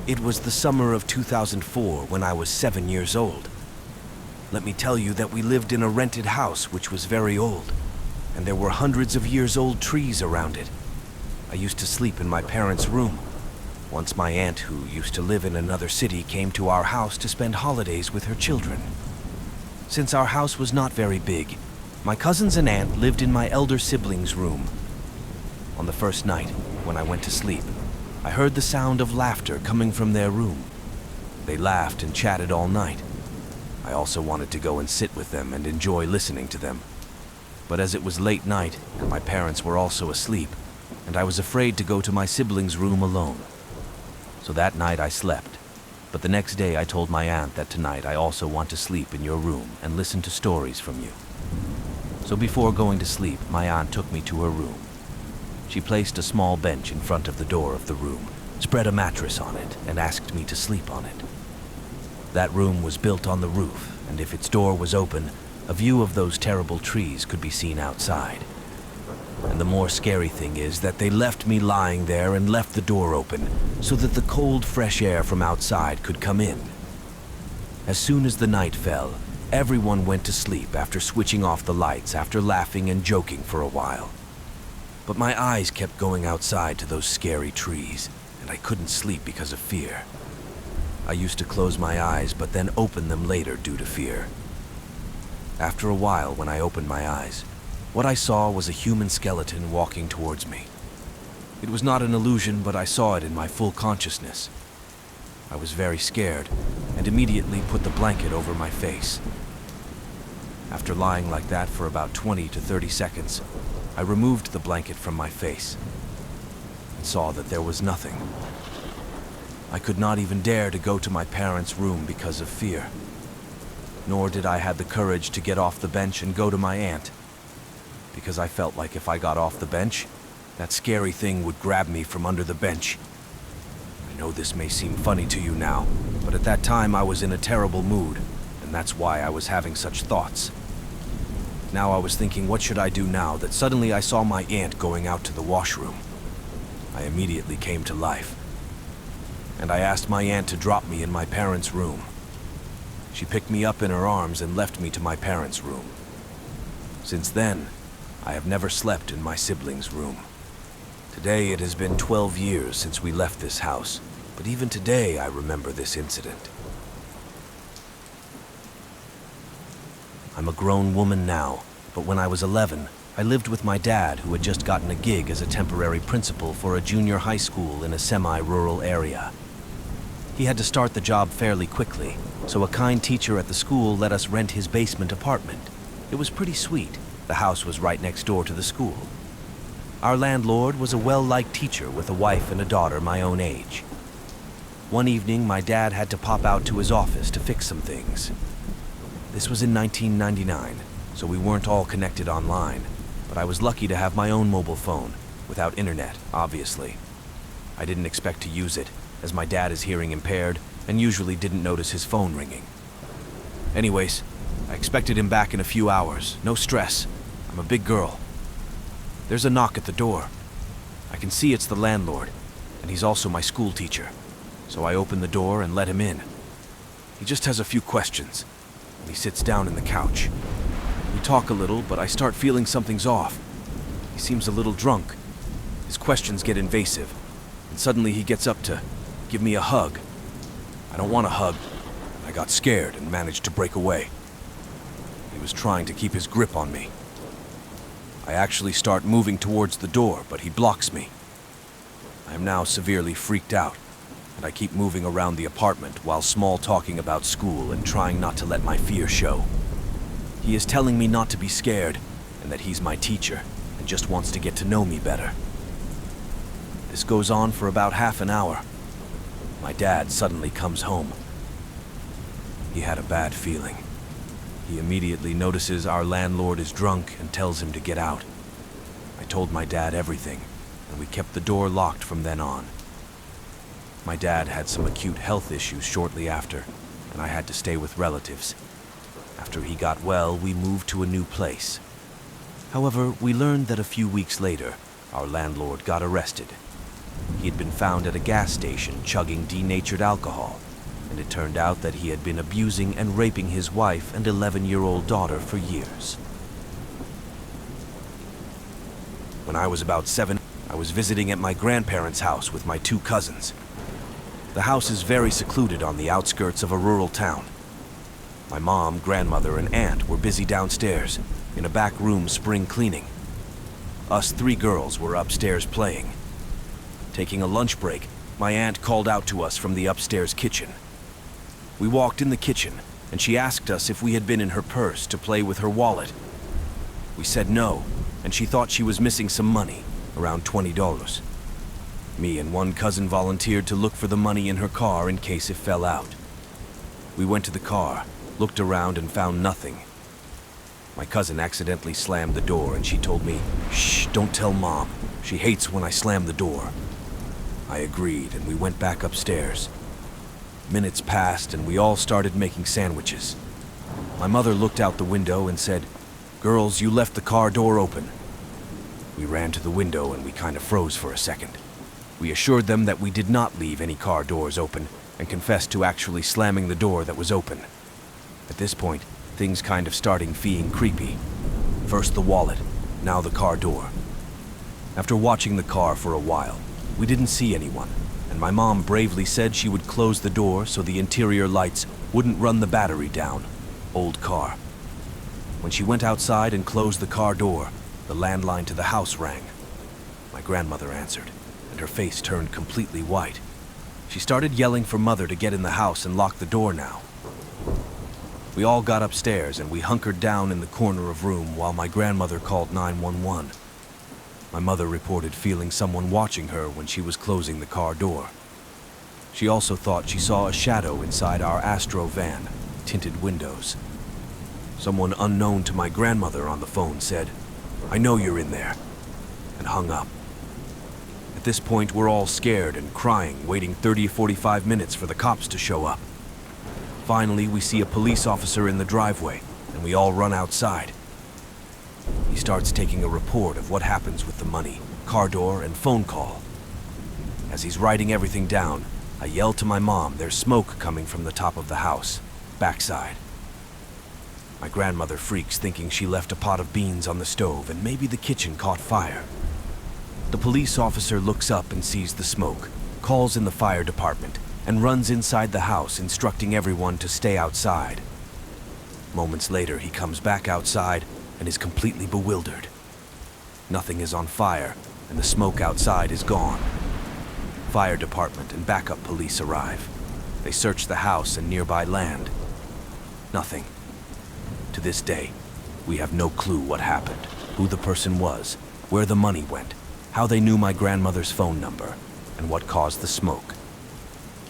It was the summer of 2004 when I was 7 years old. Let me tell you that we lived in a rented house which was very old, and there were hundreds of years old trees around it. I used to sleep in my parents' room. Once my aunt, who used to live in another city, came to our house to spend holidays with her children. Since our house was not very big, my cousins and aunt lived in my elder siblings' room. On the first night, when I went to sleep, I heard the sound of laughter coming from their room. They laughed and chatted all night. I also wanted to go and sit with them and enjoy listening to them. But as it was late night, and my parents were also asleep, and I was afraid to go to my siblings' room alone. So that night I slept. But the next day I told my aunt that tonight I also want to sleep in your room and listen to stories from you. So before going to sleep, my aunt took me to her room. She placed a small bench in front of the door of the room, spread a mattress on it, and asked me to sleep on it. That room was built on the roof, and if its door was open, a view of those terrible trees could be seen outside. And the more scary thing is that they left me lying there and left the door open so that the cold, fresh air from outside could come in. As soon as the night fell, everyone went to sleep after switching off the lights after laughing and joking for a while. But my eyes kept going outside to those scary trees, and I couldn't sleep because of fear. I used to close my eyes but then open them later due to fear. After a while, when I opened my eyes, what I saw was a human skeleton walking towards me. It was not an illusion, but I saw it in my full consciousness. I was very scared and immediately put the blanket over my face. After lying like that for about 20 to 30 seconds, I removed the blanket from my face and saw that there was nothing. I could not even dare to go to my parents' room because of fear. Nor did I have the courage to get off the bench and go to my aunt, because I felt like if I got off the bench, that scary thing would grab me from under the bench. I know this may seem funny to you now, but at that time I was in a terrible mood, and that's why I was having such thoughts. Now I was thinking, what should I do now that suddenly I saw my aunt going out to the washroom? I immediately came to life, and I asked my aunt to drop me in my parents' room. She picked me up in her arms and left me to my parents' room. Since then, I have never slept in my siblings' room. Today it has been 12 years since we left this house, but even today I remember this incident. I'm a grown woman now, but when I was 11, I lived with my dad, who had just gotten a gig as a temporary principal for a junior high school in a semi-rural area. He had to start the job fairly quickly, so a kind teacher at the school let us rent his basement apartment. It was pretty sweet. The house was right next door to the school. Our landlord was a well-liked teacher with a wife and a daughter my own age. One evening, my dad had to pop out to his office to fix some things. This was in 1999, so we weren't all connected online, but I was lucky to have my own mobile phone, without internet, obviously. I didn't expect to use it, as my dad is hearing impaired and usually didn't notice his phone ringing. Anyways, I expected him back in a few hours. No stress. I'm a big girl. There's a knock at the door. I can see it's the landlord, and he's also my school teacher. So I open the door and let him in. He just has a few questions, and he sits down in the couch. We talk a little, but I start feeling something's off. He seems a little drunk. His questions get invasive, and suddenly he gets up to give me a hug. I don't want a hug. I got scared and managed to break away. He was trying to keep his grip on me. I actually start moving towards the door, but he blocks me. I am now severely freaked out, and I keep moving around the apartment while small talking about school and trying not to let my fear show. He is telling me not to be scared, and that he's my teacher, and just wants to get to know me better. This goes on for about half an hour. My dad suddenly comes home. He had a bad feeling. He immediately notices our landlord is drunk and tells him to get out. I told my dad everything, and we kept the door locked from then on. My dad had some acute health issues shortly after, and I had to stay with relatives. After he got well, we moved to a new place. However, we learned that a few weeks later, our landlord got arrested. He had been found at a gas station chugging denatured alcohol, and it turned out that he had been abusing and raping his wife and 11-year-old daughter for years. When I was about 7, I was visiting at my grandparents' house with my 2 cousins. The house is very secluded on the outskirts of a rural town. My mom, grandmother, and aunt were busy downstairs, in a back room spring cleaning. Us 3 girls were upstairs playing. Taking a lunch break, my aunt called out to us from the upstairs kitchen. We walked in the kitchen, and she asked us if we had been in her purse to play with her wallet. We said no, and she thought she was missing some money, around $20. Me and one cousin volunteered to look for the money in her car in case it fell out. We went to the car, looked around, and found nothing. My cousin accidentally slammed the door, and she told me, "Shh, don't tell Mom. She hates when I slam the door." I agreed, and we went back upstairs. Minutes passed, and we all started making sandwiches. My mother looked out the window and said, "Girls, you left the car door open." We ran to the window, and we kind of froze for a second. We assured them that we did not leave any car doors open, and confessed to actually slamming the door that was open. At this point, things kind of starting feeling creepy. First the wallet, now the car door. After watching the car for a while, we didn't see anyone, and my mom bravely said she would close the door so the interior lights wouldn't run the battery down. Old car. When she went outside and closed the car door, the landline to the house rang. My grandmother answered, and her face turned completely white. She started yelling for Mother to get in the house and lock the door now. We all got upstairs, and we hunkered down in the corner of room while my grandmother called 911. My mother reported feeling someone watching her when she was closing the car door. She also thought she saw a shadow inside our Astro van, tinted windows. Someone unknown to my grandmother on the phone said, "I know you're in there," and hung up. At this point, we're all scared and crying, waiting 30-45 minutes for the cops to show up. Finally, we see a police officer in the driveway, and we all run outside. He starts taking a report of what happens with the money, car door, and phone call. As he's writing everything down, I yell to my mom, "There's smoke coming from the top of the house, backside." My grandmother freaks, thinking she left a pot of beans on the stove and maybe the kitchen caught fire. The police officer looks up and sees the smoke, calls in the fire department, and runs inside the house, instructing everyone to stay outside. Moments later, he comes back outside and is completely bewildered. Nothing is on fire, and the smoke outside is gone. Fire department and backup police arrive. They search the house and nearby land. Nothing. To this day, we have no clue what happened, who the person was, where the money went, how they knew my grandmother's phone number, and what caused the smoke.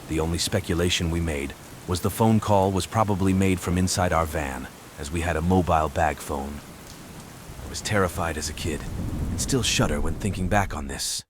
The only speculation we made was the phone call was probably made from inside our van, as we had a mobile bag phone. I was terrified as a kid, and still shudder when thinking back on this.